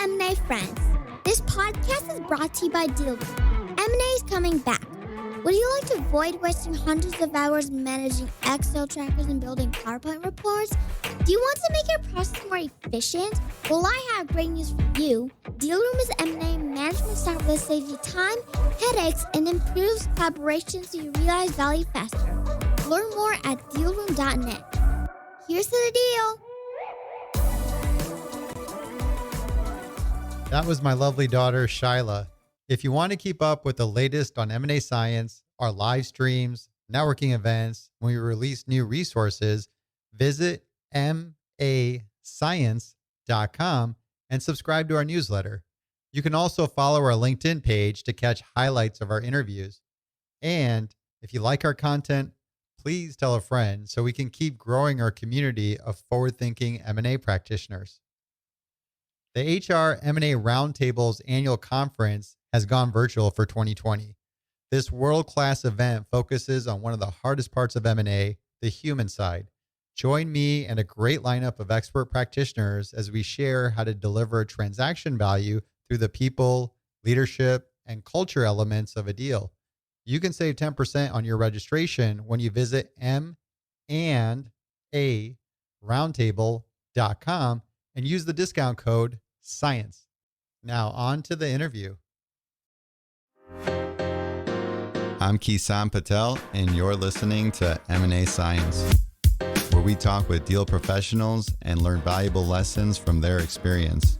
M&A friends. This podcast is brought to you by DealRoom. M&A is coming back. Would you like to avoid wasting hundreds of hours managing Excel trackers and building PowerPoint reports? Do you want to make your process more efficient? Well, I have great news for you. DealRoom is M&A management software that saves you time, headaches, and improves collaboration so you realize value faster. Learn more at DealRoom.net. Here's to the deal. That was my lovely daughter, Shyla. If you want to keep up with the latest on M&A Science, our live streams, networking events, when we release new resources, visit mascience.com and subscribe to our newsletter. You can also follow our LinkedIn page to catch highlights of our interviews. And if you like our content, please tell a friend so we can keep growing our community of forward-thinking M&A practitioners. The HR M&A Roundtable's annual conference has gone virtual for 2020. This world-class event focuses on one of the hardest parts of M&A, the human side. Join me and a great lineup of expert practitioners as we share how to deliver transaction value through the people, leadership, and culture elements of a deal. You can save 10% on your registration when you visit M&A Roundtable.com and use the discount code SCIENCE. Now on to the interview. I'm Kison Patel, and you're listening to M&A Science, where we talk with deal professionals and learn valuable lessons from their experience.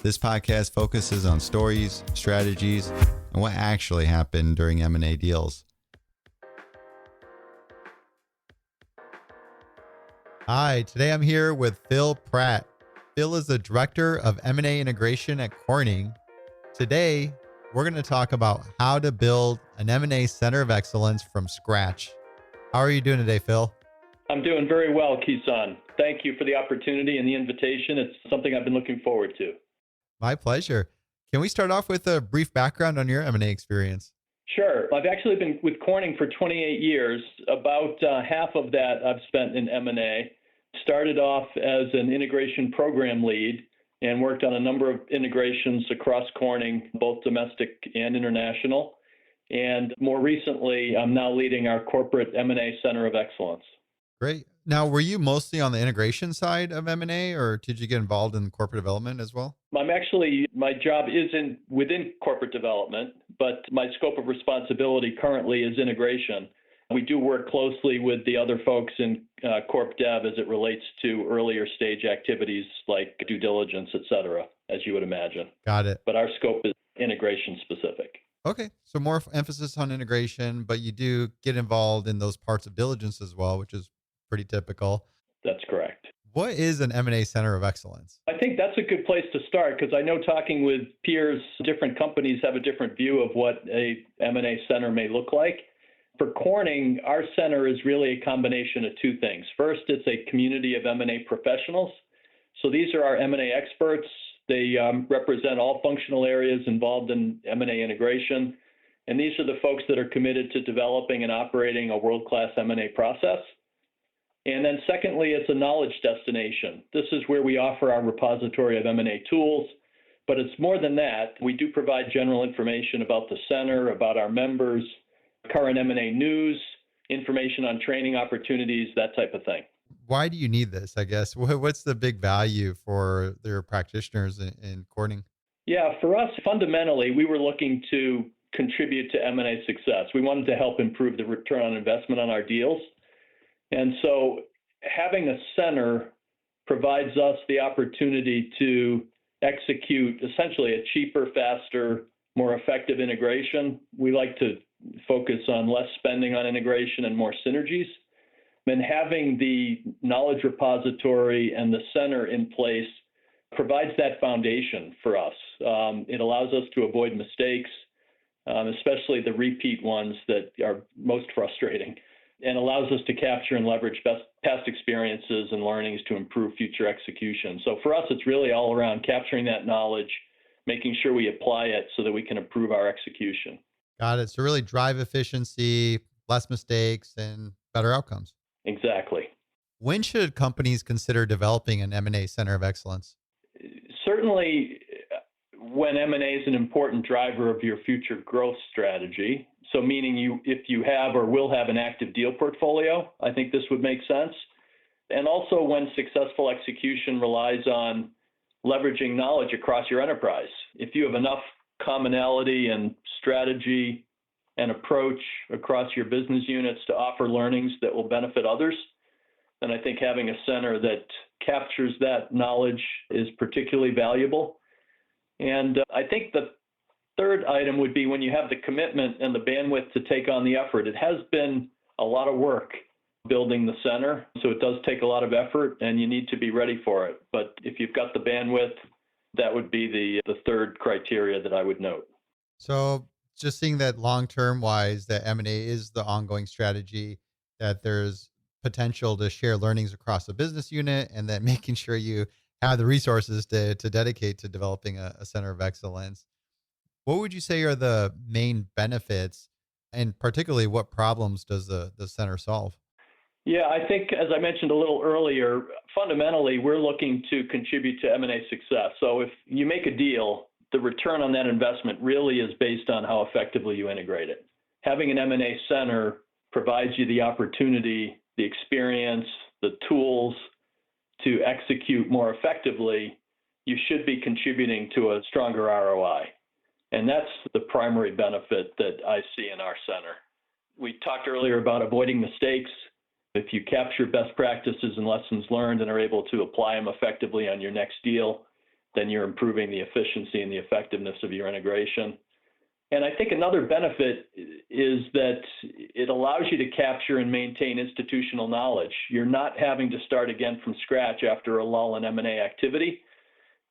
This podcast focuses on stories, strategies, and what actually happened during M&A deals. Hi, today I'm here with Phil Pratt. Phil is the Director of M&A Integration at Corning. Today, we're going to talk about how to build an M&A Center of Excellence from scratch. How are you doing today, Phil? I'm doing very well, Kison. Thank you for the opportunity and the invitation. It's something I've been looking forward to. My pleasure. Can we start off with a brief background on your M&A experience? Sure. I've actually been with Corning for 28 years. About half of that I've spent in M&A. Started off as an integration program lead and worked on a number of integrations across Corning, both domestic and international. And more recently, I'm now leading our corporate M&A Center of Excellence. Great. Now, were you mostly on the integration side of M&A, or did you get involved in corporate development as well? My job is within corporate development, but my scope of responsibility currently is integration. We do work closely with the other folks in corp dev as it relates to earlier stage activities like due diligence, et cetera, as you would imagine. Got it. But our scope is integration specific. Okay. So more emphasis on integration, but you do get involved in those parts of diligence as well, which is pretty typical. That's correct. What is an M&A Center of Excellence? I think that's a good place to start because I know talking with peers, different companies have a different view of what a M&A center may look like. For Corning, our center is really a combination of two things. First, it's a community of M&A professionals. So these are our M&A experts. They represent all functional areas involved in M&A integration. And these are the folks that are committed to developing and operating a world-class M&A process. And then secondly, it's a knowledge destination. This is where we offer our repository of M&A tools. But it's more than that. We do provide general information about the center, about our members, current M&A news, information on training opportunities, that type of thing. Why do you need this, I guess? What's the big value for their practitioners in Corning? Yeah, for us, fundamentally, we were looking to contribute to M&A success. We wanted to help improve the return on investment on our deals. And so having a center provides us the opportunity to execute essentially a cheaper, faster, more effective integration. We like to focus on less spending on integration and more synergies. And having the knowledge repository and the center in place provides that foundation for us. It allows us to avoid mistakes, especially the repeat ones that are most frustrating, and allows us to capture and leverage past experiences and learnings to improve future execution. So for us, it's really all around capturing that knowledge, making sure we apply it so that we can improve our execution. Got it. So really drive efficiency, less mistakes, and better outcomes. Exactly. When should companies consider developing an M&A Center of Excellence? certainly when M&A is an important driver of your future growth strategy, so meaning if you have or will have an active deal portfolio, I think this would make sense. And also when successful execution relies on leveraging knowledge across your enterprise. If you have enough commonality and strategy and approach across your business units to offer learnings that will benefit others, then I think having a center that captures that knowledge is particularly valuable. And I think the third item would be when you have the commitment and the bandwidth to take on the effort. It has been a lot of work building the center, so it does take a lot of effort and you need to be ready for it. But if you've got the bandwidth, that would be the third criteria that I would note. So just seeing that long-term wise, that M&A is the ongoing strategy, that there's potential to share learnings across a business unit, and then making sure you have the resources to dedicate to developing a center of excellence. What would you say are the main benefits, and particularly what problems does the center solve? Yeah, I think, as I mentioned a little earlier, fundamentally, we're looking to contribute to M&A success. So if you make a deal, the return on that investment really is based on how effectively you integrate it. Having an M&A center provides you the opportunity, the experience, the tools to execute more effectively. You should be contributing to a stronger ROI. And that's the primary benefit that I see in our center. We talked earlier about avoiding mistakes. If you capture best practices and lessons learned and are able to apply them effectively on your next deal, then you're improving the efficiency and the effectiveness of your integration. And I think another benefit is that it allows you to capture and maintain institutional knowledge. You're not having to start again from scratch after a lull in M&A activity.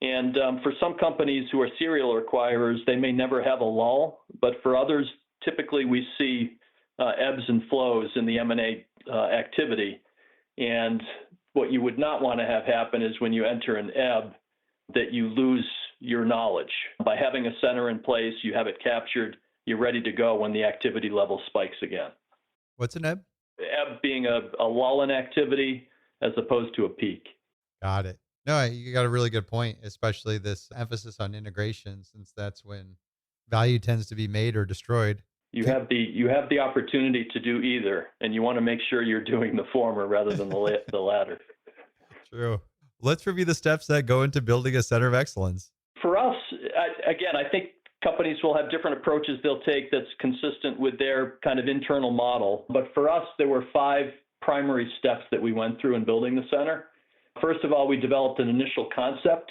And for some companies who are serial acquirers, they may never have a lull, but for others, typically we see ebbs and flows in the M&A activity. And what you would not want to have happen is when you enter an ebb, that you lose your knowledge. By having a center in place, you have it captured, you're ready to go when the activity level spikes again. What's an ebb? Ebb being a lull in activity as opposed to a peak. Got it. No, you got a really good point, especially this emphasis on integration, since that's when value tends to be made or destroyed. You have the opportunity to do either, and you want to make sure you're doing the former rather than the latter. True. Let's review the steps that go into building a center of excellence. For us, again, I think companies will have different approaches they'll take that's consistent with their kind of internal model. But for us, there were 5 primary steps that we went through in building the center. First of all, we developed an initial concept.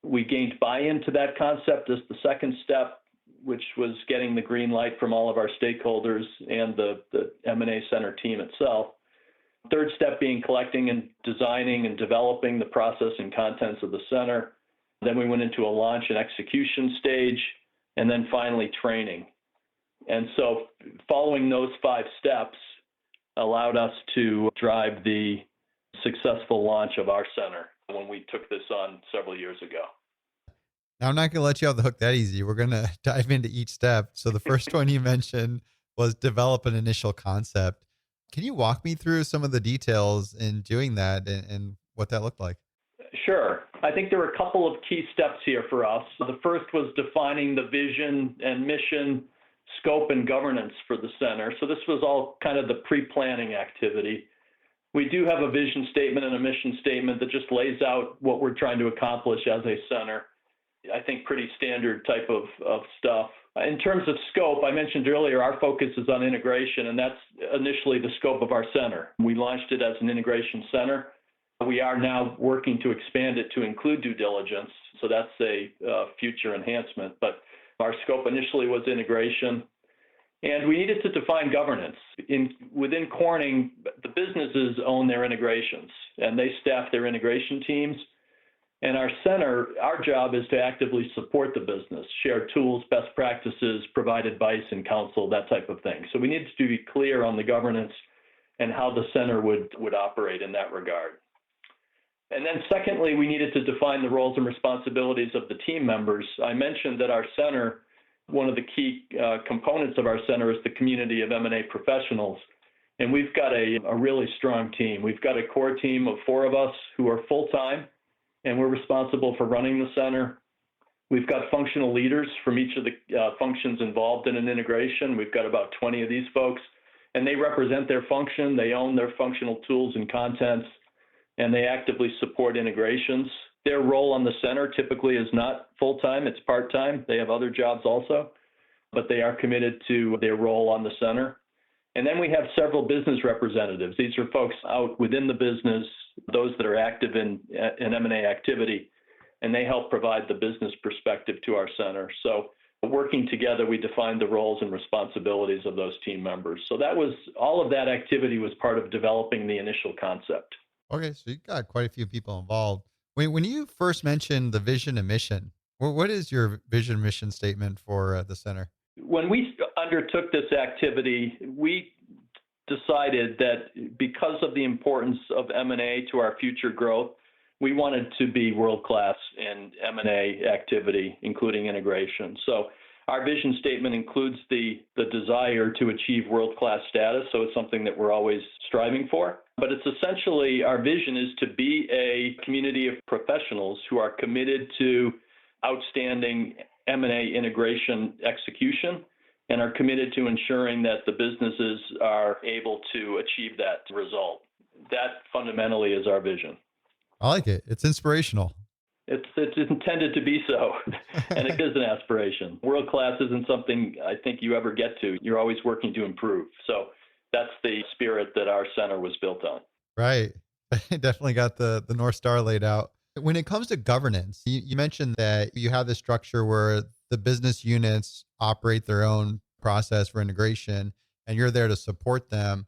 We gained buy-in to that concept as the second step, which was getting the green light from all of our stakeholders and the M&A Center team itself. Third step being collecting and designing and developing the process and contents of the center. Then we went into a launch and execution stage, and then finally training. And so following those 5 steps allowed us to drive the successful launch of our center when we took this on several years ago. Now, I'm not going to let you off the hook that easy. We're going to dive into each step. So the first one you mentioned was develop an initial concept. Can you walk me through some of the details in doing that and what that looked like? Sure. I think there were a couple of key steps here for us. The first was defining the vision and mission, scope, and governance for the center. So this was all kind of the pre-planning activity. We do have a vision statement and a mission statement that just lays out what we're trying to accomplish as a center. I think pretty standard type of stuff. In terms of scope, I mentioned earlier, our focus is on integration, and that's initially the scope of our center. We launched it as an integration center. We are now working to expand it to include due diligence, so that's a future enhancement. But our scope initially was integration, and we needed to define governance. Within Corning, the businesses own their integrations, and they staff their integration teams. And our center, our job is to actively support the business, share tools, best practices, provide advice and counsel, that type of thing. So we needed to be clear on the governance and how the center would operate in that regard. And then secondly, we needed to define the roles and responsibilities of the team members. I mentioned that our center, one of the key components of our center is the community of M&A professionals. And we've got a really strong team. We've got a core team of 4 of us who are full-time. and we're responsible for running the center. We've got functional leaders from each of the functions involved in an integration. We've got about 20 of these folks, and they represent their function. They own their functional tools and contents, and they actively support integrations. Their role on the center typically is not full-time, it's part-time. They have other jobs also, but they are committed to their role on the center. And then we have several business representatives. These are folks out within the business, those that are active in M&A activity, and they help provide the business perspective to our center. So working together, we defined the roles and responsibilities of those team members. So all of that activity was part of developing the initial concept. Okay, so you got quite a few people involved. When you first mentioned the vision and mission, what is your vision and mission statement for the center? When we undertook this activity, we decided that because of the importance of M&A to our future growth, we wanted to be world-class in M&A activity, including integration. So our vision statement includes the desire to achieve world-class status, so it's something that we're always striving for. But it's essentially, our vision is to be a community of professionals who are committed to outstanding M&A integration execution and are committed to ensuring that the businesses are able to achieve that result. That fundamentally is our vision. I like it. It's inspirational. It's intended to be so, and it is an aspiration. World class isn't something I think you ever get to. You're always working to improve. So that's the spirit that our center was built on. Right. Definitely got the North Star laid out. When it comes to governance, you mentioned that you have this structure where the business units operate their own process for integration, and you're there to support them.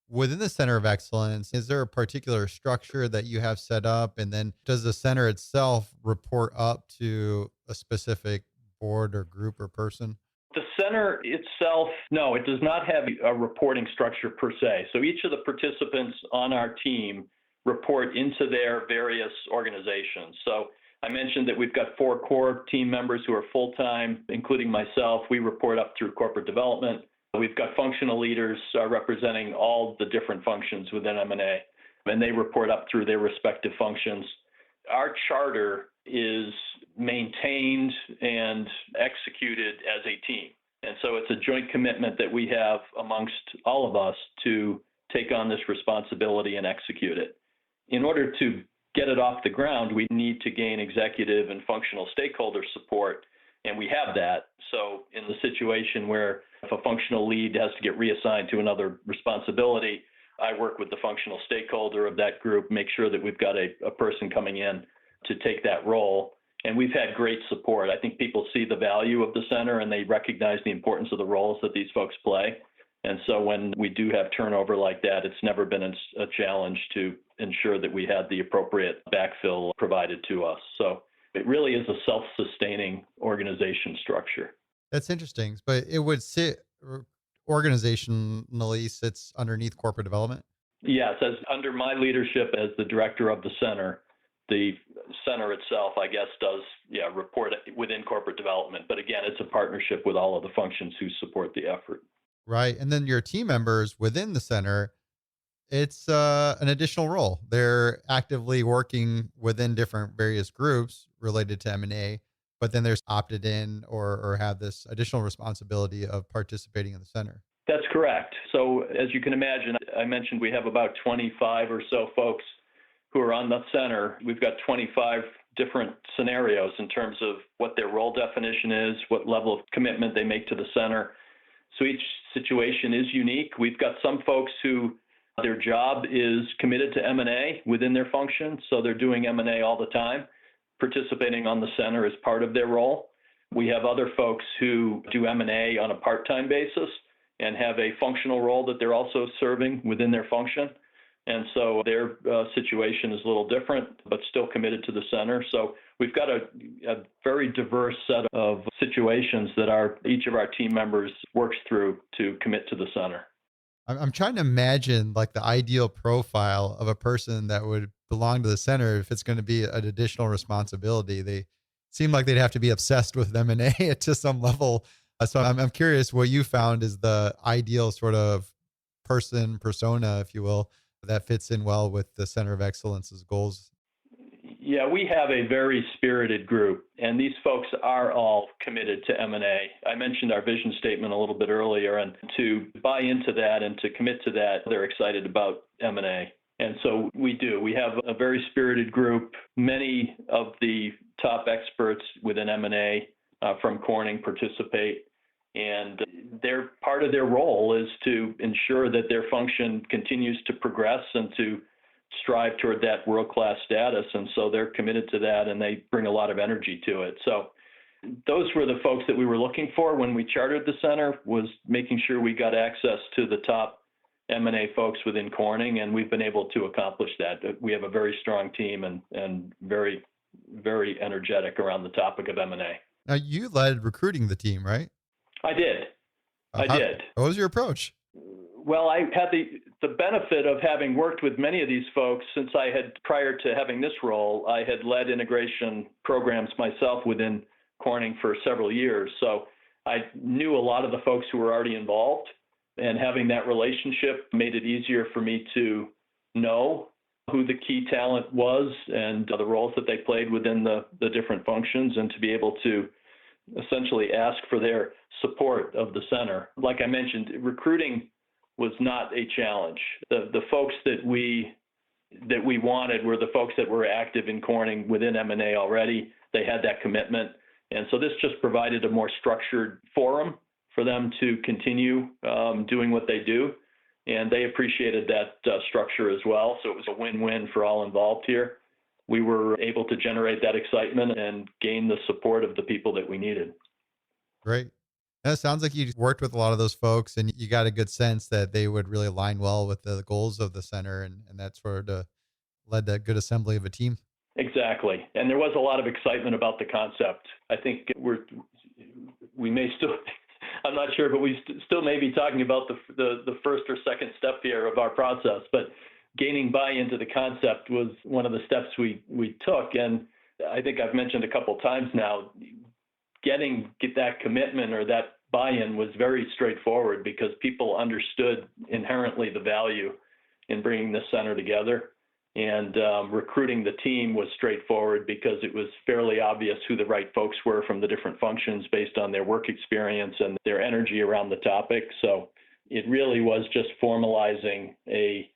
Within the Center of Excellence, is there a particular structure that you have set up? And then does the center itself report up to a specific board or group or person? The center itself, no, it does not have a reporting structure per se. So each of the participants on our team report into their various organizations. So I mentioned that we've got 4 core team members who are full-time, including myself. We report up through corporate development. We've got functional leaders representing all the different functions within M&A, and they report up through their respective functions. Our charter is maintained and executed as a team. And so it's a joint commitment that we have amongst all of us to take on this responsibility and execute it. In order to get it off the ground, we need to gain executive and functional stakeholder support, and we have that. So in the situation where if a functional lead has to get reassigned to another responsibility, I work with the functional stakeholder of that group, make sure that we've got a person coming in to take that role. And we've had great support. I think people see the value of the center and they recognize the importance of the roles that these folks play. And so when we do have turnover like that, it's never been a challenge to ensure that we had the appropriate backfill provided to us. So it really is a self-sustaining organization structure. That's interesting, but it would sit organizationally sits underneath corporate development? Yes, as under my leadership as the director of the center itself, I guess, does report within corporate development. But again, it's a partnership with all of the functions who support the effort. Right. And then your team members within the center, it's an additional role. They're actively working within different various groups related to M&A, but then they're opted in or have this additional responsibility of participating in the center. That's correct. So as you can imagine, I mentioned we have about 25 or so folks who are on the center. We've got 25 different scenarios in terms of what their role definition is, what level of commitment they make to the center. So each situation is unique. We've got some folks who their job is committed to M&A within their function, so they're doing M&A all the time. Participating on the center is part of their role. We have other folks who do M&A on a part-time basis and have a functional role that they're also serving within their function. And so their situation is a little different, but still committed to the center. So we've got a very diverse set of situations that each of our team members works through to commit to the center. I'm trying to imagine like the ideal profile of a person that would belong to the center if it's going to be an additional responsibility. They seem like they'd have to be obsessed with M&A to some level. So I'm curious what you found is the ideal sort of persona, if you will, that fits in well with the Center of Excellence's goals. Yeah, we have a very spirited group, and these folks are all committed to M&A. I mentioned our vision statement a little bit earlier, and to buy into that and to commit to that, they're excited about M&A. And so we do. We have a very spirited group. Many of the top experts within M&A from Corning participate, and part of their role is to ensure that their function continues to progress and to strive toward that world-class status. And so they're committed to that, and they bring a lot of energy to it. So those were the folks that we were looking for when we chartered the center, was making sure we got access to the top M&A folks within Corning, and we've been able to accomplish that. We have a very strong team and very, very energetic around the topic of M&A. Now, you led recruiting the team, right? I did. I did. What was your approach? Well, I had the benefit of having worked with many of these folks since prior to having this role, I had led integration programs myself within Corning for several years. So I knew a lot of the folks who were already involved, and having that relationship made it easier for me to know who the key talent was and the roles that they played within the different functions, and to be able to essentially ask for their support of the center. Like I mentioned, recruiting was not a challenge. The folks that we wanted were the folks that were active in Corning within M&A already. They had that commitment. And so this just provided a more structured forum for them to continue doing what they do. And they appreciated that structure as well. So it was a win-win for all involved here. We were able to generate that excitement and gain the support of the people that we needed. Great. It sounds like you worked with a lot of those folks, and you got a good sense that they would really align well with the goals of the center, and that's sort of led to a good assembly of a team. Exactly. And there was a lot of excitement about the concept. I think we may still, I'm not sure, but we still may be talking about the first or second step here of our process. But gaining buy-in to the concept was one of the steps we took. And I think I've mentioned a couple of times now, get that commitment or that buy-in was very straightforward, because people understood inherently the value in bringing this center together. And recruiting the team was straightforward, because it was fairly obvious who the right folks were from the different functions based on their work experience and their energy around the topic. So it really was just formalizing a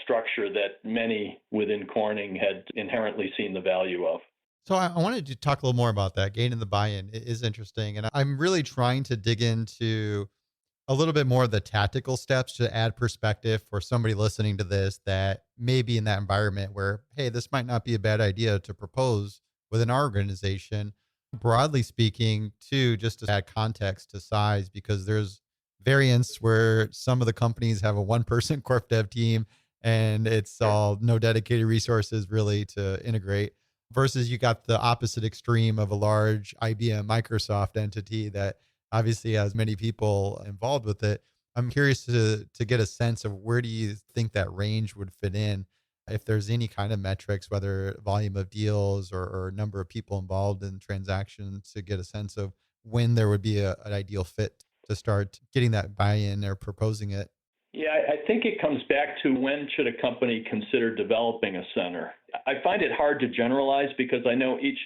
structure that many within Corning had inherently seen the value of. So I wanted to talk a little more about that. Gaining the buy-in is interesting. And I'm really trying to dig into a little bit more of the tactical steps to add perspective for somebody listening to this that may be in that environment where, hey, this might not be a bad idea to propose within our organization. Broadly speaking, too, just to add context to size, because there's variants where some of the companies have a one-person corp dev team and it's all no dedicated resources really to integrate, versus you got the opposite extreme of a large IBM Microsoft entity that obviously has many people involved with it. I'm curious to get a sense of where do you think that range would fit in, if there's any kind of metrics, whether volume of deals or number of people involved in transactions, to get a sense of when there would be an ideal fit to start getting that buy-in or proposing it. Yeah, I think it comes back to, when should a company consider developing a center? I find it hard to generalize, because I know each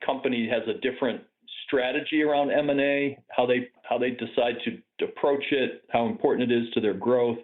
company has a different strategy around M&A, how they decide to approach it, how important it is to their growth,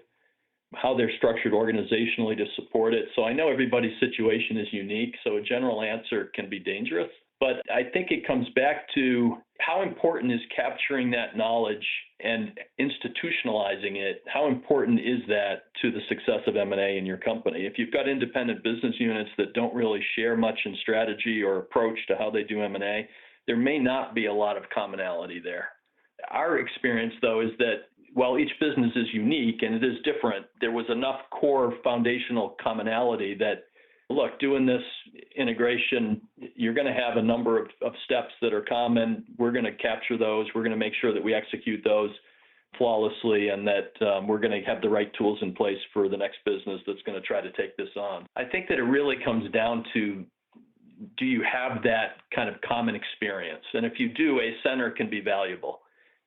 how they're structured organizationally to support it. So I know everybody's situation is unique, so a general answer can be dangerous. But I think it comes back to how important is capturing that knowledge and institutionalizing it. How important is that to the success of M&A in your company? If you've got independent business units that don't really share much in strategy or approach to how they do M&A, there may not be a lot of commonality there. Our experience, though, is that while each business is unique and it is different, there was enough core foundational commonality that, look, doing this integration, you're going to have a number of steps that are common. We're going to capture those. We're going to make sure that we execute those flawlessly, and that we're going to have the right tools in place for the next business that's going to try to take this on. I think that it really comes down to, do you have that kind of common experience? And if you do, a center can be valuable.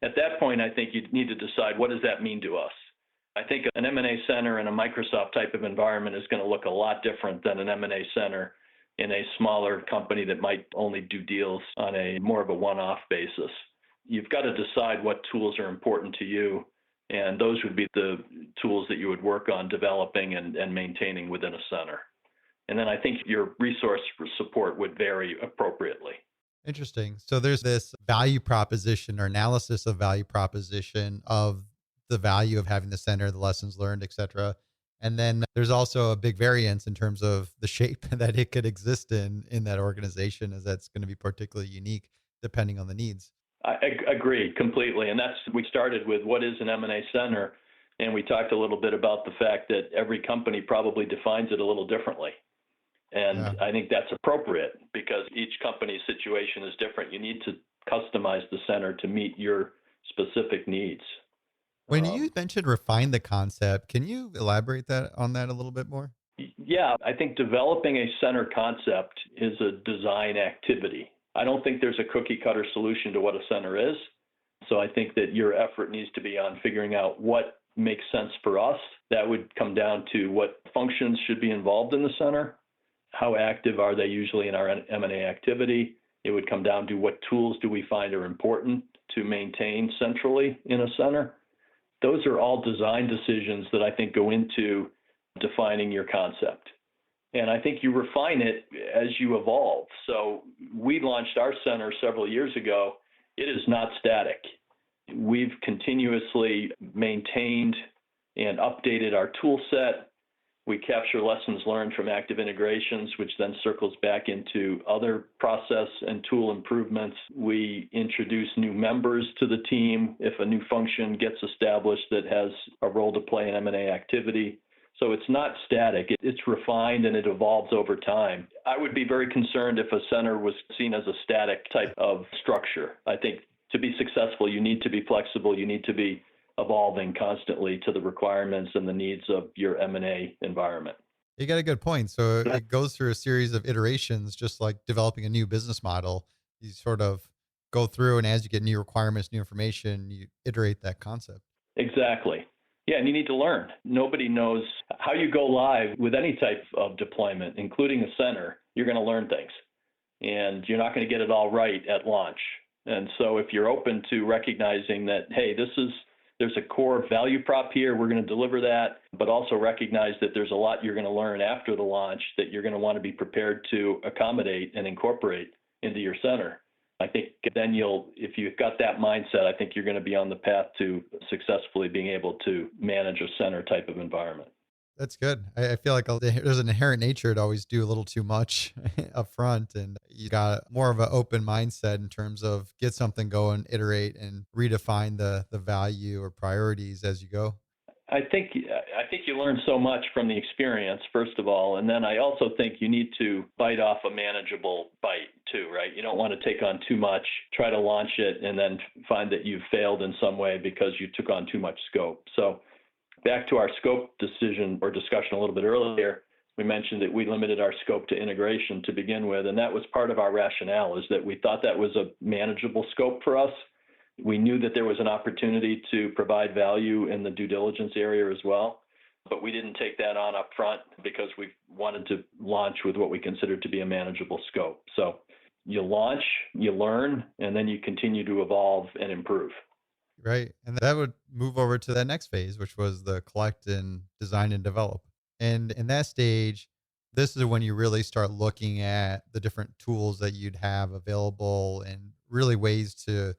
At that point, I think you need to decide, what does that mean to us? I think an M&A center in a Microsoft type of environment is going to look a lot different than an M&A center in a smaller company that might only do deals on a more of a one-off basis. You've got to decide what tools are important to you, and those would be the tools that you would work on developing and maintaining within a center. And then I think your resource for support would vary appropriately. Interesting. So there's this value proposition or analysis of value proposition of the value of having the center, the lessons learned, et cetera. And then there's also a big variance in terms of the shape that it could exist in that organization, as that's going to be particularly unique depending on the needs. I agree completely. And we started with what is an M&A center, and we talked a little bit about the fact that every company probably defines it a little differently. And Yeah. I think that's appropriate because each company's situation is different. You need to customize the center to meet your specific needs. When you mentioned refine the concept, can you elaborate on that a little bit more? Yeah, I think developing a center concept is a design activity. I don't think there's a cookie cutter solution to what a center is. So I think that your effort needs to be on figuring out what makes sense for us. That would come down to what functions should be involved in the center. How active are they usually in our M&A activity? It would come down to what tools do we find are important to maintain centrally in a center. Those are all design decisions that I think go into defining your concept. And I think you refine it as you evolve. So we launched our center several years ago. It is not static. We've continuously maintained and updated our tool set. We capture lessons learned from active integrations, which then circles back into other process and tool improvements. We introduce new members to the team if a new function gets established that has a role to play in M&A activity. So it's not static. It's refined and it evolves over time. I would be very concerned if a center was seen as a static type of structure. I think to be successful, you need to be flexible. You need to be evolving constantly to the requirements and the needs of your M&A environment. You got a good point. So it goes through a series of iterations, just like developing a new business model. You sort of go through, and as you get new requirements, new information, you iterate that concept. Exactly. Yeah, and you need to learn. Nobody knows how you go live with any type of deployment, including a center. You're going to learn things, and you're not going to get it all right at launch. And so if you're open to recognizing that, hey, there's a core value prop here, we're going to deliver that, but also recognize that there's a lot you're going to learn after the launch that you're going to want to be prepared to accommodate and incorporate into your center. I think then if you've got that mindset, I think you're going to be on the path to successfully being able to manage a center type of environment. That's good. I feel like there's an inherent nature to always do a little too much up front, and you got more of an open mindset in terms of get something going, iterate, and redefine the value or priorities as you go. I think you learn so much from the experience, first of all, and then I also think you need to bite off a manageable bite too, right? You don't want to take on too much, try to launch it, and then find that you've failed in some way because you took on too much scope. So back to our scope decision or discussion a little bit earlier, we mentioned that we limited our scope to integration to begin with, and that was part of our rationale, is that we thought that was a manageable scope for us. We knew that there was an opportunity to provide value in the due diligence area as well, but we didn't take that on up front because we wanted to launch with what we considered to be a manageable scope. So you launch, you learn, and then you continue to evolve and improve. Right. And that would move over to that next phase, which was the collect and design and develop. And in that stage, this is when you really start looking at the different tools that you'd have available and really ways to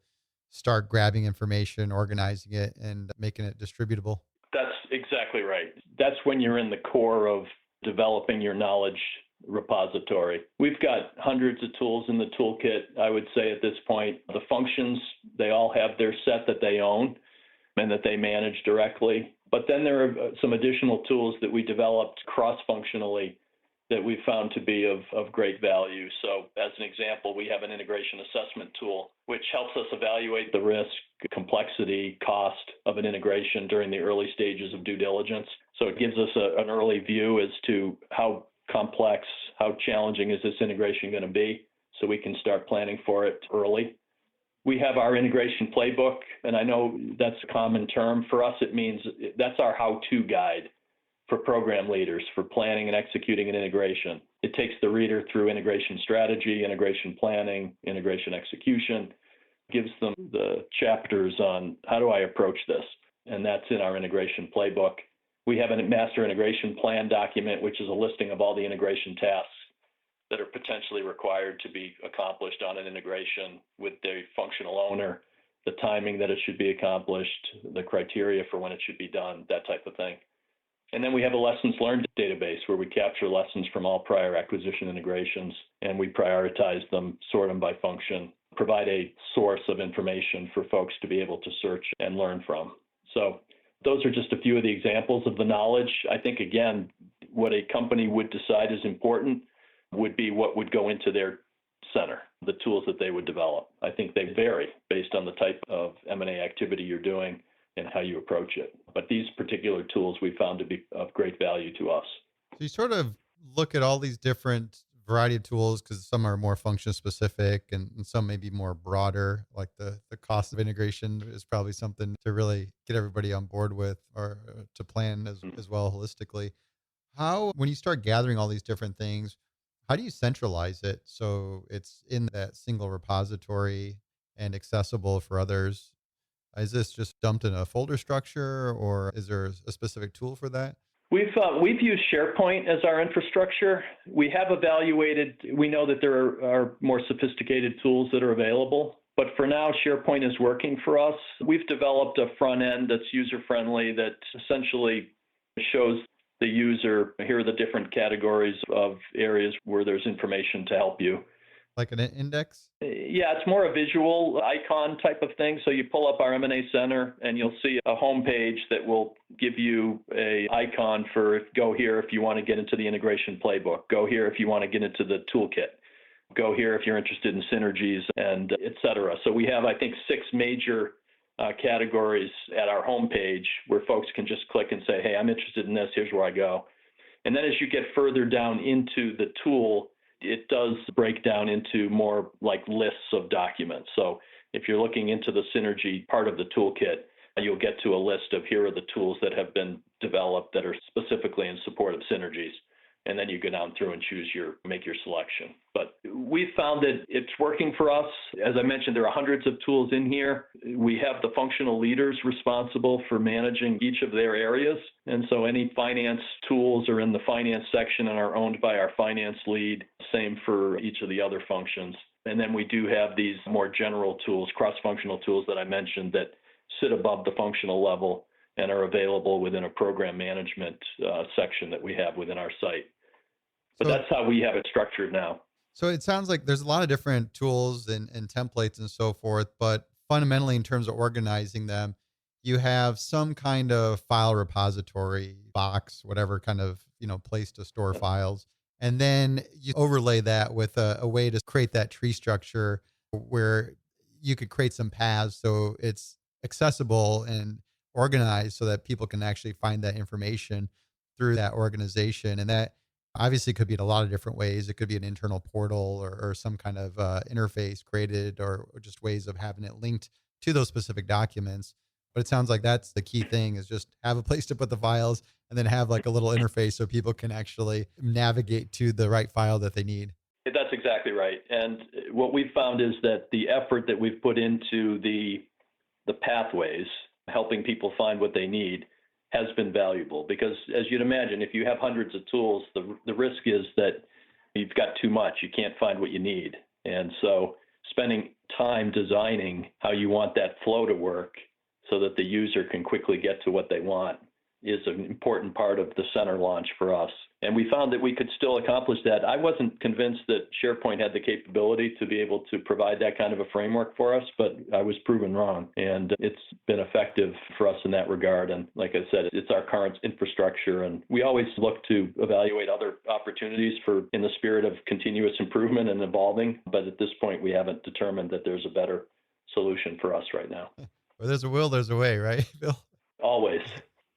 start grabbing information, organizing it, and making it distributable. That's exactly right. That's when you're in the core of developing your knowledge repository. We've got hundreds of tools in the toolkit, I would say at this point. The functions, they all have their set that they own and that they manage directly. But then there are some additional tools that we developed cross-functionally that we found to be of great value. So as an example, we have an integration assessment tool, which helps us evaluate the risk, complexity, cost of an integration during the early stages of due diligence. So it gives us an early view as to how complex, how challenging is this integration going to be, so we can start planning for it early. We have our integration playbook, and I know that's a common term. For us, it means that's our how-to guide for program leaders for planning and executing an integration. It takes the reader through integration strategy, integration planning, integration execution, gives them the chapters on how do I approach this, and that's in our integration playbook. We have a master integration plan document, which is a listing of all the integration tasks that are potentially required to be accomplished on an integration with the functional owner, the timing that it should be accomplished, the criteria for when it should be done, that type of thing. And then we have a lessons learned database where we capture lessons from all prior acquisition integrations, and we prioritize them, sort them by function, provide a source of information for folks to be able to search and learn from. So those are just a few of the examples of the knowledge. I think, again, what a company would decide is important would be what would go into their center, the tools that they would develop. I think they vary based on the type of M&A activity you're doing and how you approach it. But these particular tools we found to be of great value to us. So you sort of look at all these different variety of tools because some are more function specific and some may be more broader, like the cost of integration is probably something to really get everybody on board with or to plan as well holistically. How, when you start gathering all these different things, how do you centralize it so it's in that single repository and accessible for others? Is this just dumped in a folder structure or is there a specific tool for that? We've used SharePoint as our infrastructure. We have evaluated, we know that there are more sophisticated tools that are available, but for now, SharePoint is working for us. We've developed a front end that's user-friendly that essentially shows the user, here are the different categories of areas where there's information to help you. Like an index? Yeah, it's more a visual icon type of thing. So you pull up our M&A Center and you'll see a home page that will give you a icon for go here if you want to get into the integration playbook, go here if you want to get into the toolkit, go here if you're interested in synergies, and et cetera. So we have, I think, 6 major categories at our homepage where folks can just click and say, hey, I'm interested in this, here's where I go. And then as you get further down into the tool, it does break down into more like lists of documents. So if you're looking into the synergy part of the toolkit, you'll get to a list of here are the tools that have been developed that are specifically in support of synergies. And then you go down through and make your selection. But we found that it's working for us. As I mentioned, there are hundreds of tools in here. We have the functional leaders responsible for managing each of their areas. And so any finance tools are in the finance section and are owned by our finance lead. Same for each of the other functions. And then we do have these more general tools, cross-functional tools that I mentioned that sit above the functional level and are available within a program management section that we have within our site. But that's how we have it structured now. So it sounds like there's a lot of different tools and templates and so forth, but fundamentally in terms of organizing them, you have some kind of file repository box, whatever kind of, place to store files. And then you overlay that with a way to create that tree structure where you could create some paths so it's accessible and organized so that people can actually find that information through that organization. And that obviously could be in a lot of different ways. It could be an internal portal or some kind of interface created or just ways of having it linked to those specific documents. But it sounds like that's the key thing is just have a place to put the files and then have like a little interface so people can actually navigate to the right file that they need. That's exactly right. And what we've found is that the effort that we've put into the pathways, helping people find what they need, has been valuable because, as you'd imagine, if you have hundreds of tools, the risk is that you've got too much. You can't find what you need. And so spending time designing how you want that flow to work so that the user can quickly get to what they want is an important part of the center launch for us. And we found that we could still accomplish that. I wasn't convinced that SharePoint had the capability to be able to provide that kind of a framework for us, but I was proven wrong. And it's been effective for us in that regard. And like I said, it's our current infrastructure. And we always look to evaluate other opportunities in the spirit of continuous improvement and evolving. But at this point, we haven't determined that there's a better solution for us right now. Where there's a will, there's a way, right, Bill? Always.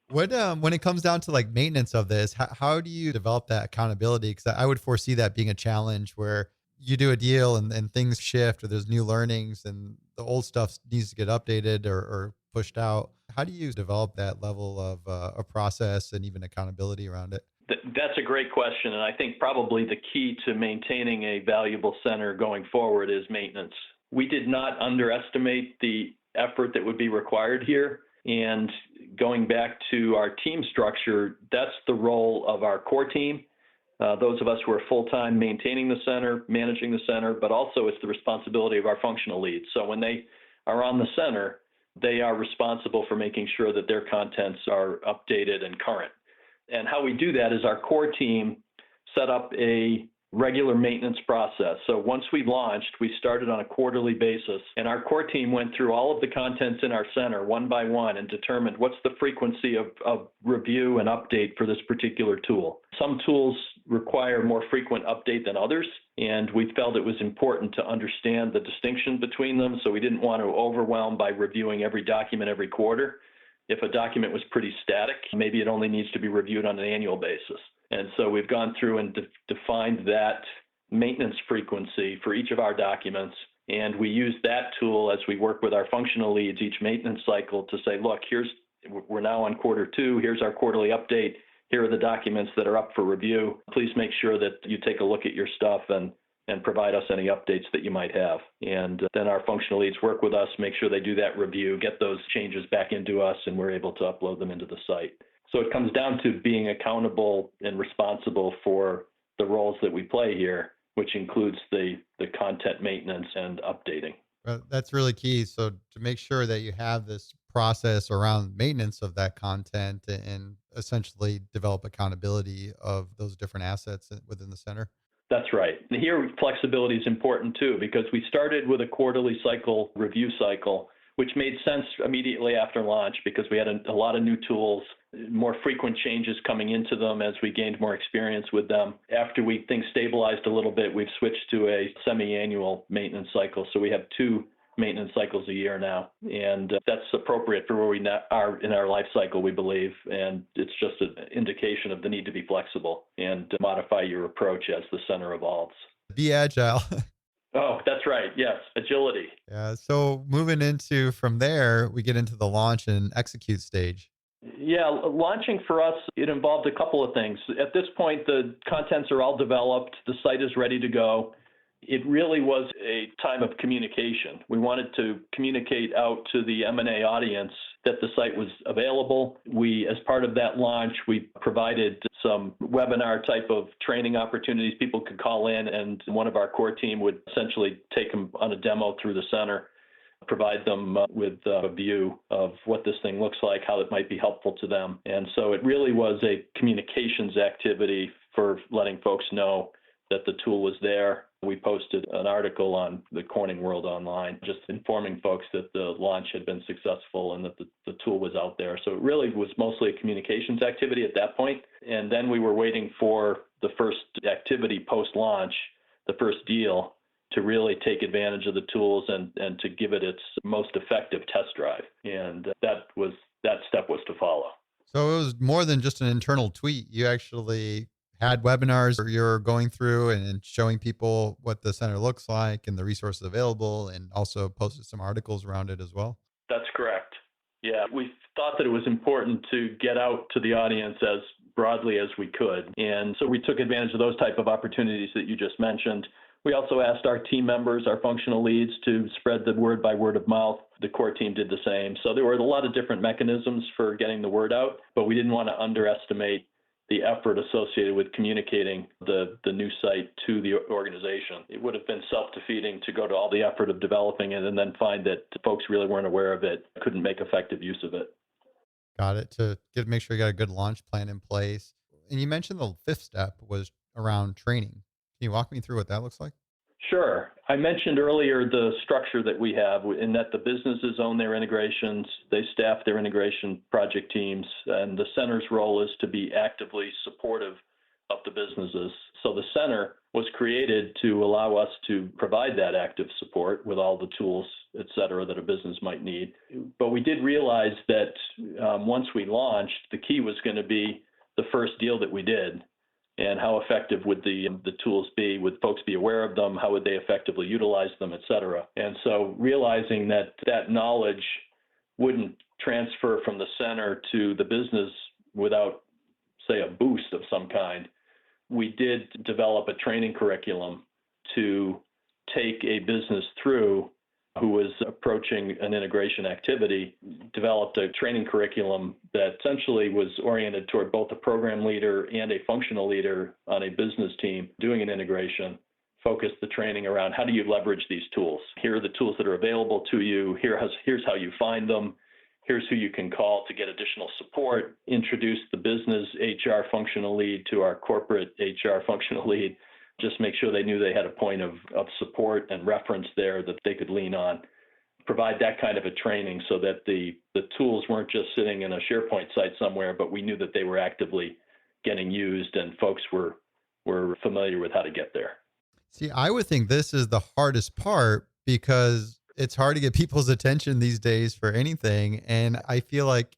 When it comes down to like maintenance of this, how do you develop that accountability? Because I would foresee that being a challenge where you do a deal and things shift or there's new learnings and the old stuff needs to get updated or pushed out. How do you develop that level of a process and even accountability around it? That's a great question. And I think probably the key to maintaining a valuable center going forward is maintenance. We did not underestimate the effort that would be required here. And going back to our team structure, that's the role of our core team. Those of us who are full-time maintaining the center, managing the center, but also it's the responsibility of our functional leads. So when they are on the center, they are responsible for making sure that their contents are updated and current. And how we do that is our core team set up a regular maintenance process. So once we launched, we started on a quarterly basis, and our core team went through all of the contents in our center one by one and determined what's the frequency of review and update for this particular tool. Some tools require more frequent update than others, and we felt it was important to understand the distinction between them, so we didn't want to overwhelm by reviewing every document every quarter. If a document was pretty static, maybe it only needs to be reviewed on an annual basis. And so we've gone through and defined that maintenance frequency for each of our documents. And we use that tool as we work with our functional leads each maintenance cycle to say, look, we're now on quarter 2. Here's our quarterly update. Here are the documents that are up for review. Please make sure that you take a look at your stuff and provide us any updates that you might have. And then our functional leads work with us, make sure they do that review, get those changes back into us, and we're able to upload them into the site. So it comes down to being accountable and responsible for the roles that we play here, which includes the content maintenance and updating. That's really key. So to make sure that you have this process around maintenance of that content and essentially develop accountability of those different assets within the center. That's right. And here, flexibility is important too, because we started with a quarterly review cycle, which made sense immediately after launch because we had a lot of new tools, more frequent changes coming into them as we gained more experience with them. After things stabilized a little bit, we've switched to a semi-annual maintenance cycle. So we have 2 maintenance cycles a year now. And that's appropriate for where we are in our life cycle, we believe. And it's just an indication of the need to be flexible and to modify your approach as the center evolves. Be agile. Oh, that's right. Yes. Agility. Yeah. So moving from there, we get into the launch and execute stage. Yeah. Launching for us, it involved a couple of things. At this point, the contents are all developed. The site is ready to go. It really was a time of communication. We wanted to communicate out to the M&A audience that the site was available. As part of that launch, we provided some webinar type of training opportunities. People could call in and one of our core team would essentially take them on a demo through the center, provide them with a view of what this thing looks like, how it might be helpful to them. And so it really was a communications activity for letting folks know that the tool was there. We posted an article on the Corning World Online, just informing folks that the launch had been successful and that the tool was out there. So it really was mostly a communications activity at that point. And then we were waiting for the first activity post-launch, the first deal, to really take advantage of the tools and to give it its most effective test drive. And that step was to follow. So it was more than just an internal tweet. You actually had webinars where you're going through and showing people what the center looks like and the resources available, and also posted some articles around it as well. That's correct. Yeah, we thought that it was important to get out to the audience as broadly as we could. And so we took advantage of those type of opportunities that you just mentioned. We also asked our team members, our functional leads, to spread the word by word of mouth. The core team did the same. So there were a lot of different mechanisms for getting the word out, but we didn't want to underestimate the effort associated with communicating the new site to the organization. It would have been self-defeating to go to all the effort of developing it and then find that folks really weren't aware of it, couldn't make effective use of it. Got it. Make sure you got a good launch plan in place. And you mentioned the 5th step was around training. Can you walk me through what that looks like? Sure. I mentioned earlier the structure that we have in that the businesses own their integrations, they staff their integration project teams, and the center's role is to be actively supportive of the businesses. So the center was created to allow us to provide that active support with all the tools, et cetera, that a business might need. But we did realize that once we launched, the key was going to be the first deal that we did. And how effective would the tools be? Would folks be aware of them? How would they effectively utilize them, et cetera? And so realizing that knowledge wouldn't transfer from the center to the business without, say, a boost of some kind. We did develop a training curriculum to take a business through who was approaching an integration activity, developed a training curriculum that essentially was oriented toward both a program leader and a functional leader on a business team doing an integration, focused the training around how do you leverage these tools? Here are the tools that are available to you. Here's how you find them. Here's who you can call to get additional support. Introduce the business HR functional lead to our corporate HR functional lead. Just make sure they knew they had a point of support and reference there that they could lean on. Provide that kind of a training so that the tools weren't just sitting in a SharePoint site somewhere, but we knew that they were actively getting used and folks were familiar with how to get there. See, I would think this is the hardest part because it's hard to get people's attention these days for anything. And I feel like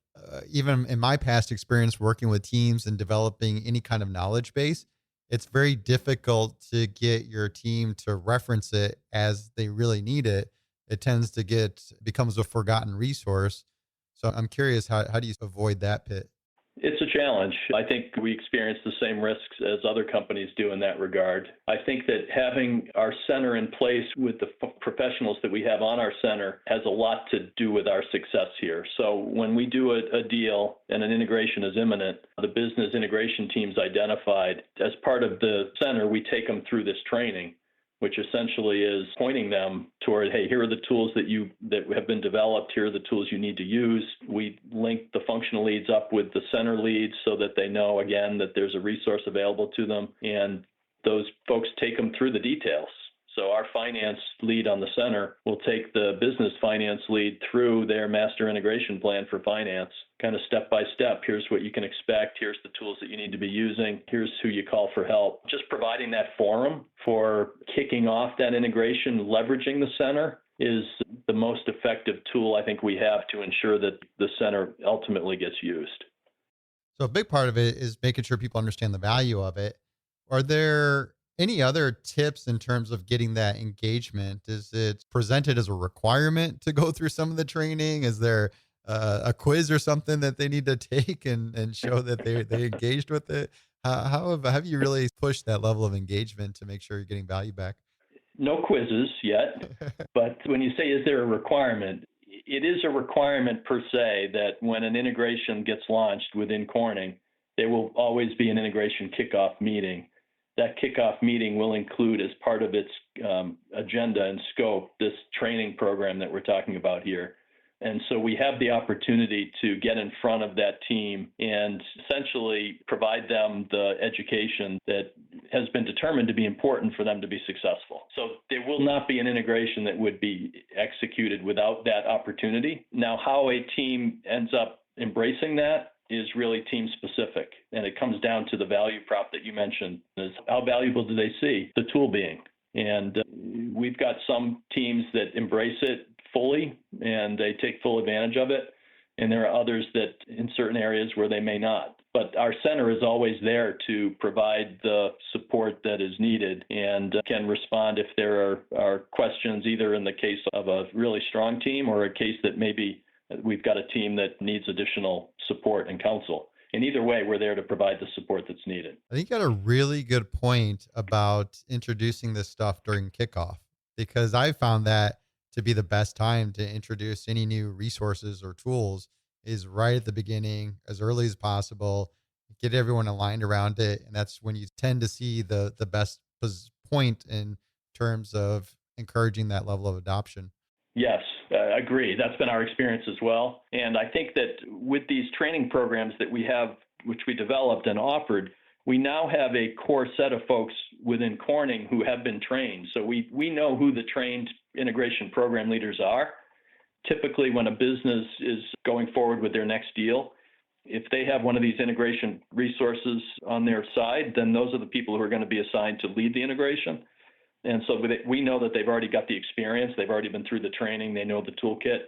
even in my past experience working with teams and developing any kind of knowledge base, it's very difficult to get your team to reference it as they really need it. It tends to becomes a forgotten resource. So I'm curious, how do you avoid that pit? It's a challenge. I think we experience the same risks as other companies do in that regard. I think that having our center in place with the professionals that we have on our center has a lot to do with our success here. So when we do a deal and an integration is imminent, the business integration team's identified. As part of the center, we take them through this training, which essentially is pointing them toward, hey, here are the tools that have been developed. Here are the tools you need to use. We link the functional leads up with the center leads so that they know, again, that there's a resource available to them. And those folks take them through the details. So our finance lead on the center will take the business finance lead through their master integration plan for finance, kind of step by step. Here's what you can expect. Here's the tools that you need to be using. Here's who you call for help. Just providing that forum for kicking off that integration, leveraging the center is the most effective tool I think we have to ensure that the center ultimately gets used. So a big part of it is making sure people understand the value of it. Are there any other tips in terms of getting that engagement? Is it presented as a requirement to go through some of the training? Is there a quiz or something that they need to take and show that they engaged with it? How have you really pushed that level of engagement to make sure you're getting value back? No quizzes yet, but when you say, is there a requirement? It is a requirement per se that when an integration gets launched within Corning, there will always be an integration kickoff meeting. That kickoff meeting will include, as part of its agenda and scope, this training program that we're talking about here. And so we have the opportunity to get in front of that team and essentially provide them the education that has been determined to be important for them to be successful. So there will not be an integration that would be executed without that opportunity. Now, how a team ends up embracing that is really team specific. And it comes down to the value prop that you mentioned, is how valuable do they see the tool being? And we've got some teams that embrace it fully and they take full advantage of it. And there are others that in certain areas where they may not. But our center is always there to provide the support that is needed and can respond if there are questions, either in the case of a really strong team or a case that maybe we've got a team that needs additional support and counsel. In either way, we're there to provide the support that's needed. I think you got a really good point about introducing this stuff during kickoff, because I found that to be the best time to introduce any new resources or tools is right at the beginning, as early as possible, get everyone aligned around it. And that's when you tend to see the best point in terms of encouraging that level of adoption. Yes, I agree. That's been our experience as well. And I think that with these training programs that we have, which we developed and offered, we now have a core set of folks within Corning who have been trained. So we know who the trained integration program leaders are. Typically, when a business is going forward with their next deal, if they have one of these integration resources on their side, then those are the people who are going to be assigned to lead the integration. And so we know that they've already got the experience. They've already been through the training. They know the toolkit.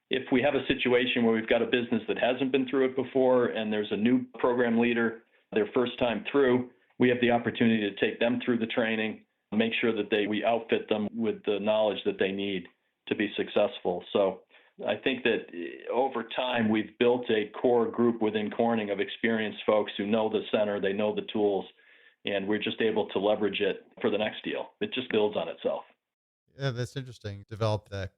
If we have a situation where we've got a business that hasn't been through it before and there's a new program leader, their first time through, we have the opportunity to take them through the training, make sure that we outfit them with the knowledge that they need to be successful. So I think that over time, we've built a core group within Corning of experienced folks who know the center, they know the tools, and we're just able to leverage it for the next deal. It just builds on itself. Yeah, that's interesting. Develop that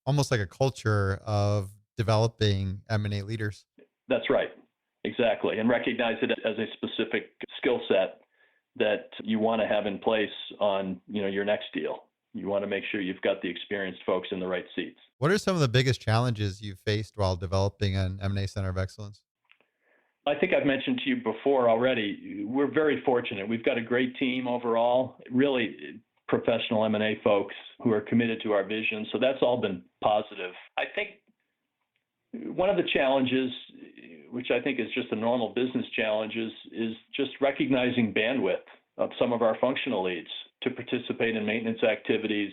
almost like a culture of developing M&A leaders. That's right. Exactly. And recognize it as a specific skill set that you want to have in place on, your next deal. You want to make sure you've got the experienced folks in the right seats. What are some of the biggest challenges you've faced while developing an M&A Center of Excellence? I think I've mentioned to you before already, we're very fortunate. We've got a great team overall, really professional M&A folks who are committed to our vision. So that's all been positive. I think one of the challenges, which I think is just a normal business challenge, is just recognizing bandwidth of some of our functional leads to participate in maintenance activities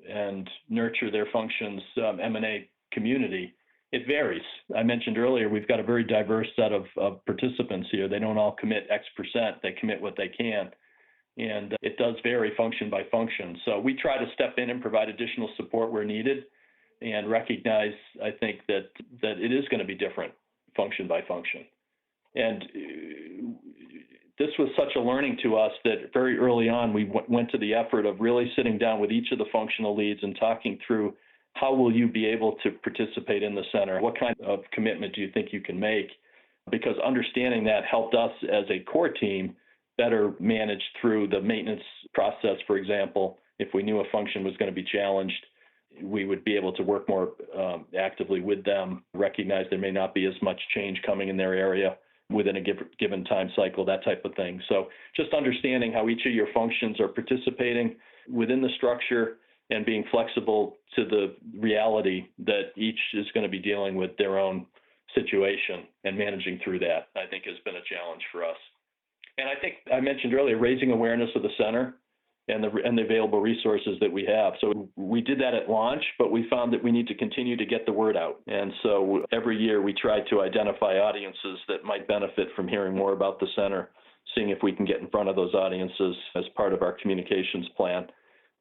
and nurture their functions M&A community. It varies. I mentioned earlier, we've got a very diverse set of participants here. They don't all commit X percent. They commit what they can. And it does vary function by function. So we try to step in and provide additional support where needed and recognize, I think, that it is going to be different function by function. And this was such a learning to us that very early on, we went to the effort of really sitting down with each of the functional leads and talking through how will you be able to participate in the center? What kind of commitment do you think you can make? Because understanding that helped us as a core team better manage through the maintenance process, for example. If we knew a function was going to be challenged, we would be able to work more actively with them, recognize there may not be as much change coming in their area within a given time cycle, that type of thing. So just understanding how each of your functions are participating within the structure and being flexible to the reality that each is going to be dealing with their own situation and managing through that, I think has been a challenge for us. And I think I mentioned earlier, raising awareness of the center and the available resources that we have. So we did that at launch, but we found that we need to continue to get the word out. And so every year we try to identify audiences that might benefit from hearing more about the center, seeing if we can get in front of those audiences as part of our communications plan.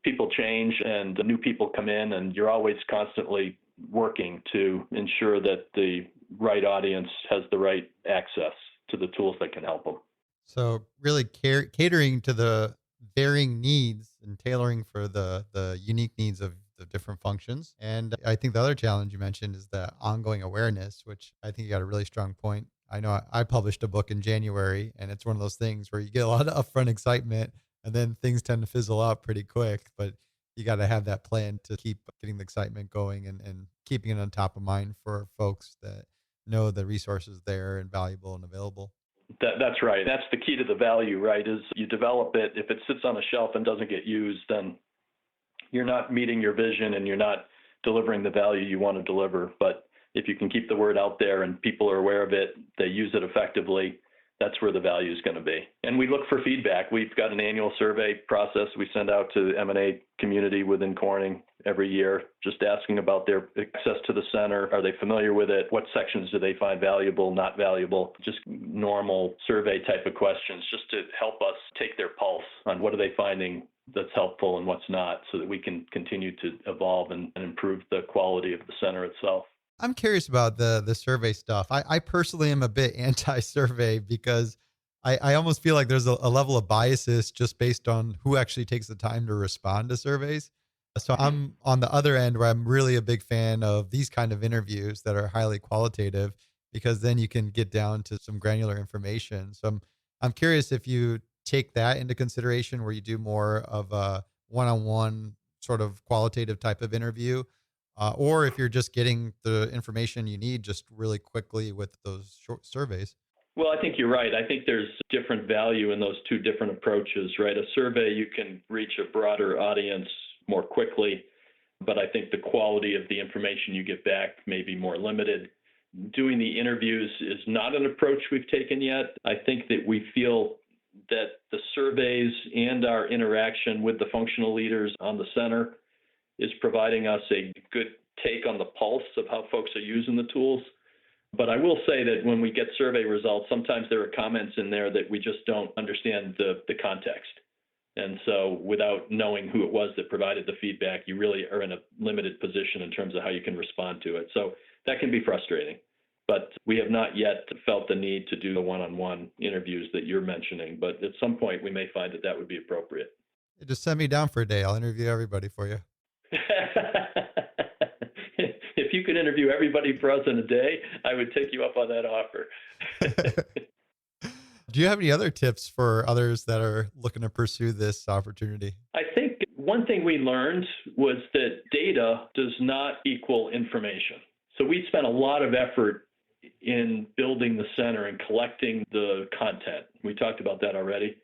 People change and new people come in, and you're always constantly working to ensure that the right audience has the right access to the tools that can help them. So really catering to the varying needs and tailoring for the unique needs of the different functions. And I think the other challenge you mentioned is the ongoing awareness, which I think you got a really strong point. I know I published a book in January, and it's one of those things where you get a lot of upfront excitement and then things tend to fizzle out pretty quick, but you got to have that plan to keep getting the excitement going and keeping it on top of mind for folks that know the resources there and valuable and available. That's right. That's the key to the value, right? Is you develop it. If it sits on a shelf and doesn't get used, then you're not meeting your vision and you're not delivering the value you want to deliver. But if you can keep the word out there and people are aware of it, they use it effectively, that's where the value is going to be. And we look for feedback. We've got an annual survey process we send out to the M&A community within Corning every year, just asking about their access to the center. Are they familiar with it? What sections do they find valuable, not valuable? Just normal survey type of questions, just to help us take their pulse on what are they finding that's helpful and what's not, so that we can continue to evolve and improve the quality of the center itself. I'm curious about the survey stuff. I personally am a bit anti-survey because I almost feel like there's a level of biases just based on who actually takes the time to respond to surveys. So I'm on the other end where I'm really a big fan of these kind of interviews that are highly qualitative, because then you can get down to some granular information. So I'm curious if you take that into consideration, where you do more of a one-on-one sort of qualitative type of interview, or if you're just getting the information you need just really quickly with those short surveys. Well, I think you're right. I think there's different value in those two different approaches, right? A survey, you can reach a broader audience more quickly, but I think the quality of the information you get back may be more limited. Doing the interviews is not an approach we've taken yet. I think that we feel that the surveys and our interaction with the functional leaders on the center is providing us a good take on the pulse of how folks are using the tools. But I will say that when we get survey results, sometimes there are comments in there that we just don't understand the context. And so without knowing who it was that provided the feedback, you really are in a limited position in terms of how you can respond to it. So that can be frustrating. But we have not yet felt the need to do the one-on-one interviews that you're mentioning. But at some point, we may find that that would be appropriate. Just send me down for a day. I'll interview everybody for you. If you could interview everybody for us in a day, I would take you up on that offer. Do you have any other tips for others that are looking to pursue this opportunity? I think one thing we learned was that data does not equal information. So we spent a lot of effort in building the center and collecting the content. We talked about that already.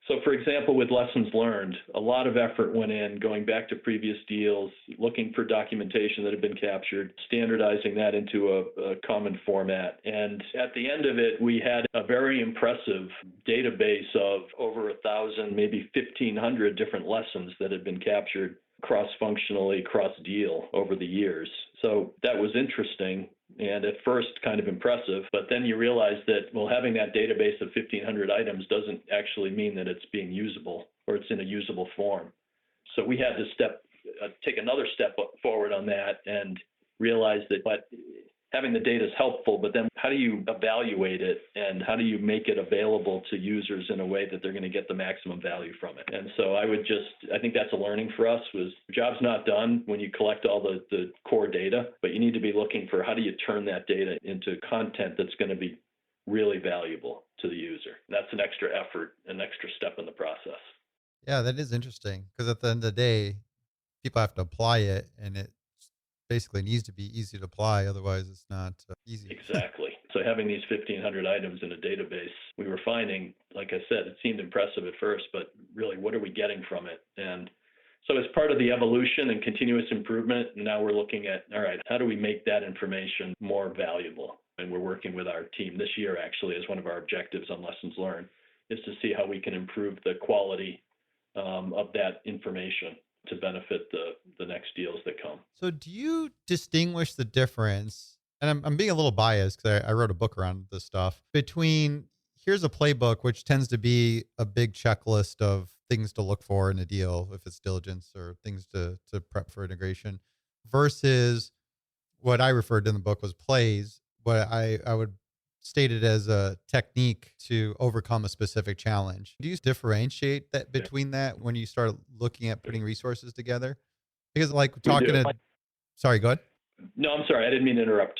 So for example, with lessons learned, a lot of effort went in going back to previous deals, looking for documentation that had been captured, standardizing that into a common format. And at the end of it, we had a very impressive database of over 1,000, maybe 1,500 different lessons that had been captured cross-functionally, cross-deal over the years. So that was interesting and at first kind of impressive, but then you realize that, well, having that database of 1,500 items doesn't actually mean that it's being usable or it's in a usable form. So we had to take another step forward on that and realize that having the data is helpful, but then how do you evaluate it and how do you make it available to users in a way that they're going to get the maximum value from it? And so I think that's a learning for us was the job's not done when you collect all the core data, but you need to be looking for how do you turn that data into content that's going to be really valuable to the user. That's an extra effort, an extra step in the process. Yeah, that is interesting because at the end of the day, people have to apply it and it basically needs to be easy to apply. Otherwise, it's not easy. Exactly. So having these 1,500 items in a database, we were finding, like I said, it seemed impressive at first, but really, what are we getting from it? And so as part of the evolution and continuous improvement, now we're looking at, all right, how do we make that information more valuable? And we're working with our team this year, actually, as one of our objectives on lessons learned, is to see how we can improve the quality of that information to benefit the next deals that come. So do you distinguish the difference, and I'm being a little biased because I wrote a book around this stuff, between here's a playbook, which tends to be a big checklist of things to look for in a deal, if it's diligence or things to prep for integration, versus what I referred to in the book was plays, but I would state it as a technique to overcome a specific challenge. Do you differentiate that between that when you start looking at putting resources together? Because sorry, go ahead. No, I'm sorry. I didn't mean to interrupt.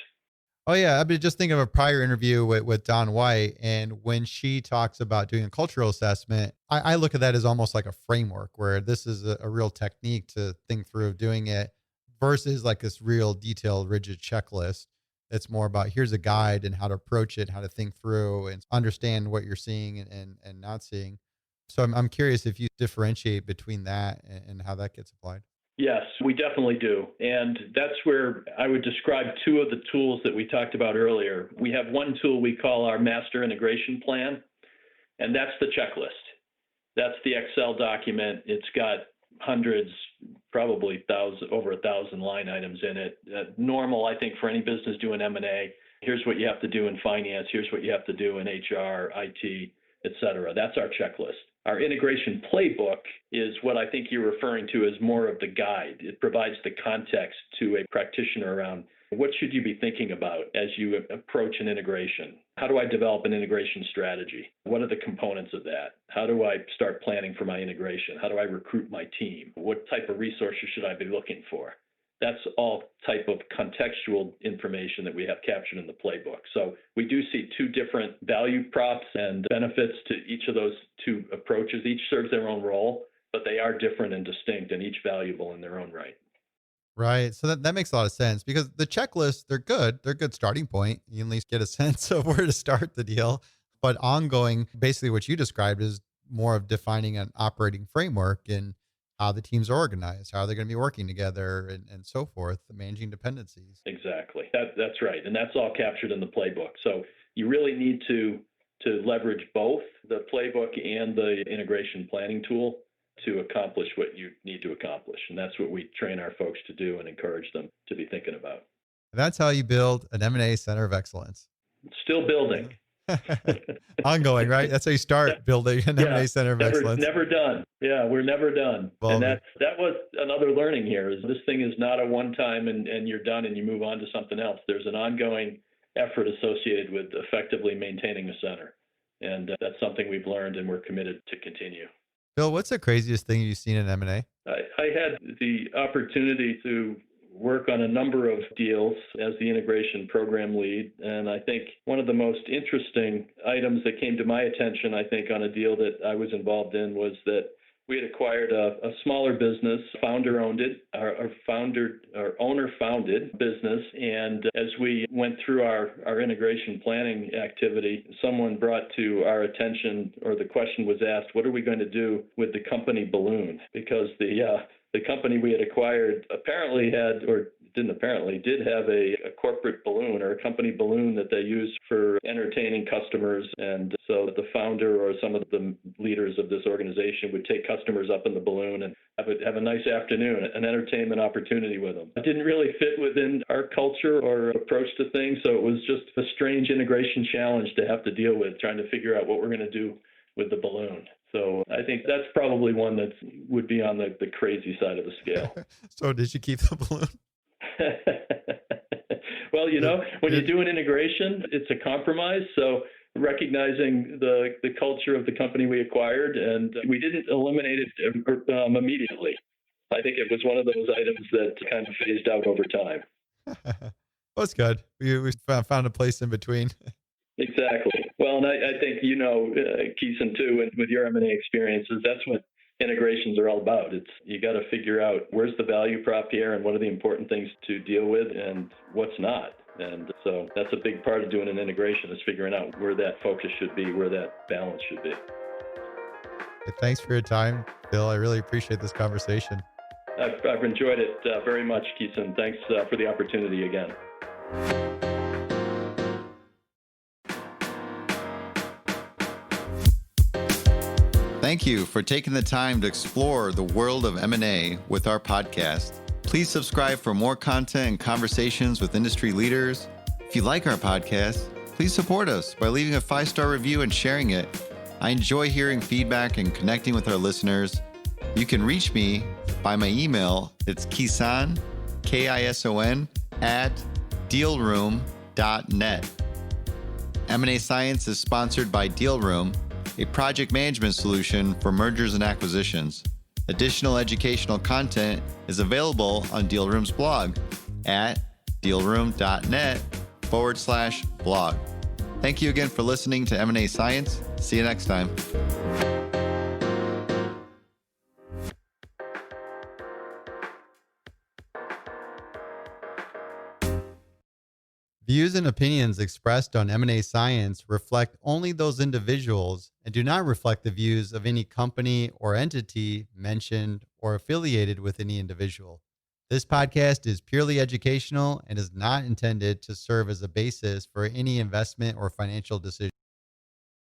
Oh yeah. I've been just thinking of a prior interview with Dawn White. And when she talks about doing a cultural assessment, I look at that as almost like a framework where this is a real technique to think through doing it versus like this real detailed, rigid checklist. It's more about here's a guide and how to approach it, how to think through and understand what you're seeing and not seeing. So I'm curious if you differentiate between that and how that gets applied. Yes, we definitely do. And that's where I would describe two of the tools that we talked about earlier. We have one tool we call our master integration plan, and that's the checklist. That's the Excel document. It's got hundreds, probably over 1,000 line items in it. Normal, I think, for any business doing M&A. Here's what you have to do in finance. Here's what you have to do in HR, IT, et cetera. That's our checklist. Our integration playbook is what I think you're referring to as more of the guide. It provides the context to a practitioner around what should you be thinking about as you approach an integration. How do I develop an integration strategy? What are the components of that? How do I start planning for my integration? How do I recruit my team? What type of resources should I be looking for? That's all type of contextual information that we have captured in the playbook. So we do see two different value props and benefits to each of those two approaches. Each serves their own role, but they are different and distinct and each valuable in their own right. Right. So that makes a lot of sense because the checklists, they're good. They're a good starting point. You at least get a sense of where to start the deal. But ongoing, basically what you described is more of defining an operating framework and how the teams are organized, how they're going to be working together and so forth, managing dependencies. Exactly. That's right. And that's all captured in the playbook. So you really need to leverage both the playbook and the integration planning tool to accomplish what you need to accomplish. And that's what we train our folks to do and encourage them to be thinking about. That's how you build an M&A Center of Excellence. Still building. Ongoing, right? That's how you start building an M&A Center of Excellence. Never done. Yeah, we're never done. Well, and that was another learning here is this thing is not a one time and you're done and you move on to something else. There's an ongoing effort associated with effectively maintaining a center. And that's something we've learned and we're committed to continue. Phil, what's the craziest thing you've seen in M&A? I had the opportunity to work on a number of deals as the integration program lead. And I think one of the most interesting owns that came to my attention, I think, on a deal that I was involved in was that we had acquired a smaller business. Founder owned it, our owner founded business. And as we went through our integration planning activity, someone brought to our attention, or the question was asked, what are we going to do with the company balloon? Because the company we had acquired did have a corporate balloon or a company balloon that they used for entertaining customers. And so the founder or some of the leaders of this organization would take customers up in the balloon and have a nice afternoon, an entertainment opportunity with them. It didn't really fit within our culture or approach to things. So it was just a strange integration challenge to have to deal with, trying to figure out what we're going to do with the balloon. So I think that's probably one that would be on the crazy side of the scale. So did you keep the balloon? Well, when you do an integration, it's a compromise. So recognizing the culture of the company we acquired, and we didn't eliminate it immediately. I think it was one of those items that kind of phased out over time. Well, it's good. We found a place in between. Exactly. Well, and I think, Kison too, and with your M&A experiences, that's what integrations are all about. It's you got to figure out where's the value prop here and what are the important things to deal with and what's not. And so that's a big part of doing an integration is figuring out where that focus should be, where that balance should be. Thanks for your time, Phil. I really appreciate this conversation. I've enjoyed it very much, Kison. Thanks for the opportunity again. Thank you for taking the time to explore the world of M&A with our podcast. Please subscribe for more content and conversations with industry leaders. If you like our podcast, please support us by leaving a 5-star review and sharing it. I enjoy hearing feedback and connecting with our listeners. You can reach me by my email. It's Kison, Kison, @DealRoom.net. M&A Science is sponsored by DealRoom, a project management solution for mergers and acquisitions. Additional educational content is available on DealRoom's blog at dealroom.net/blog. Thank you again for listening to M&A Science. See you next time. Views and opinions expressed on M&A Science reflect only those individuals and do not reflect the views of any company or entity mentioned or affiliated with any individual. This podcast is purely educational and is not intended to serve as a basis for any investment or financial decision.